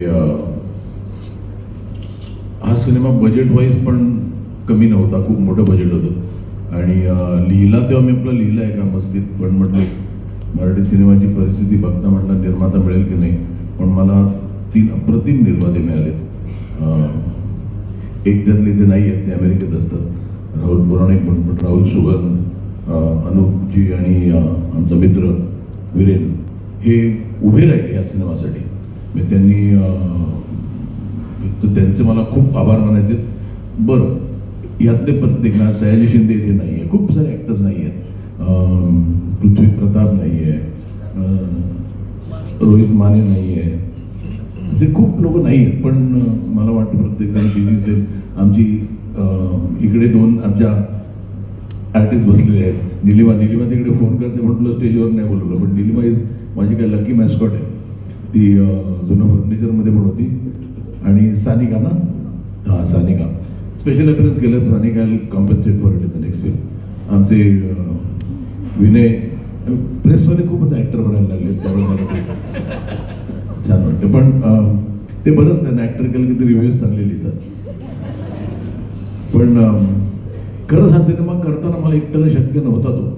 हा cinema budget wise पण कमी नव्हता, खूप मोठं बजेट होतं आणि लिहिला तेव्हा मी आपला लिहिला आहे का मस्तीत, पण म्हटलं मराठी सिनेमाची परिस्थिती बघता म्हटलं निर्माता मिळेल की नाही, पण मला 3 अप्रतिम निर्माते मिळालेत. एक त्यातले जे नाही आहेत ते अमेरिकेत असतात, राहुल पुराणिक म्हणून, राहुल सुगंध, अनुपजी आणि आमचा मित्र वीरेन हे उभे राहिले या सिनेमासाठी. मी त्यांनी त्यांचे मला खूप आभार मानायचे. बरं, यातले प्रत्येक ना सयाजी शिंदे इथे नाही आहे, खूप सारे ॲक्टर्स नाही आहेत, पृथ्वी प्रताप नाही आहे, रोहित माने नाही आहे, असे खूप लोक नाही आहेत. पण मला वाटतं प्रत्येकाने बिझी असेल. आमची इकडे 2 आमच्या आर्टिस्ट बसलेले आहेत. निलिमा तिकडे फोन करते म्हणून तुला स्टेजवर नाही बोलवलं, पण निलिमा इज माझी काय लकी मॅस्कॉट आहे. ती जुनं फर्निचरमध्ये पण होती. आणि सानिका ना, हां सानिका स्पेशल अपीअरन्स केलं. Sanika compensate for it in the next film. आमचे विनय प्रेसवाले खूप आता ॲक्टर बनायला लागले, छान वाटतं. पण ते बरंच त्यांना ॲक्टर केलं की ते रिव्ह्यूज चांगले लिहितात. पण खरंच हा सिनेमा करताना मला एकट्याला शक्य नव्हता. तो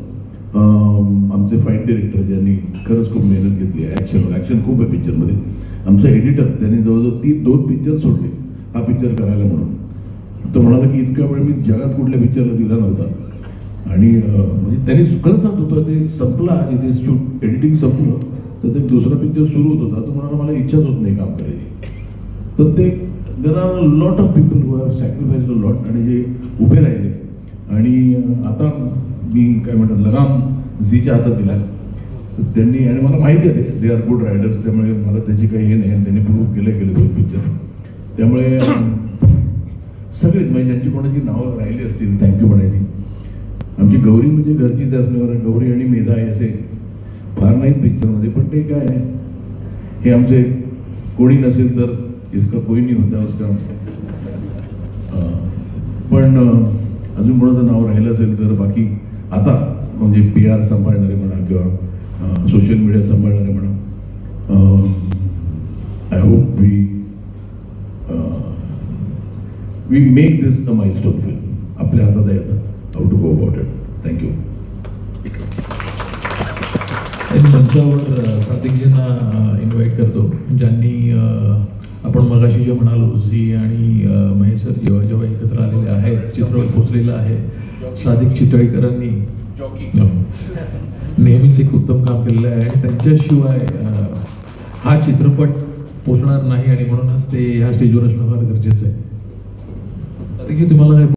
आमचे फाईट डिरेक्टर ज्यांनी खरंच खूप मेहनत घेतली आहे. ॲक्शन खूप आहे पिक्चरमध्ये. आमचा एडिटर त्यांनी जवळजवळ 2 पिक्चर सोडले हा पिक्चर करायला म्हणून. तो म्हणाला की इतका वेळ मी जगात कुठल्या पिक्चरला दिला नव्हता. आणि म्हणजे त्यांनी खरंच सांगत होतं ते संपला, इथे शूट एडिटिंग संपलं तर ते दुसरा पिक्चर सुरू होत होता. तो म्हणाला मला इच्छाच होत नाही काम करायची. तर ते there are lot of people who have sacrificed a lot आणि जे उभे राहिले. आणि आता मी काय म्हणतात लगाम झीच्या हातात दिला त्यांनी. आणि मला माहिती आहे दे आर गुड रायडर्स, त्यामुळे मला त्याची काही हे नाही. आणि त्यांनी प्रूव्ह केले 2 पिक्चर. त्यामुळे सगळेच म्हणजे ज्यांची कोणाची नावं राहिली असतील थँक्यू म्हणायची. आमची गौरी म्हणजे घरचीच असल्यावर गौरी आणि मेधा हे असे फार नाहीत पिक्चरमध्ये, पण ते काय आहे हे आमचे कोणी नसेल तर इसका कोई नाही होता उसका. पण अजून कोणाचं नाव राहिलं असेल तर बाकी आता म्हणजे PR सांभाळणारे म्हणा किंवा सोशल मीडिया सांभाळणारे म्हणा, I hope we make this a milestone film. आपल्या हातात आहे आता how to go about it. Thank you. मंचावर सादिकजींना इन्व्हाइट करतो, ज्यांनी आपण मगाशी जे म्हणालो झी आणि महेश सर जेव्हा एकत्र आलेले आहेत, चित्रपट पोचलेलं आहे. सादिक चितळीकरांनी नेहमीच एक उत्तम काम केलेलं आहे. त्यांच्याशिवाय हा चित्रपट पोचणार नाही आणि म्हणूनच ते ह्या स्टेजवर असणं फार गरजेचं आहे. सादिकजी तुम्हाला काय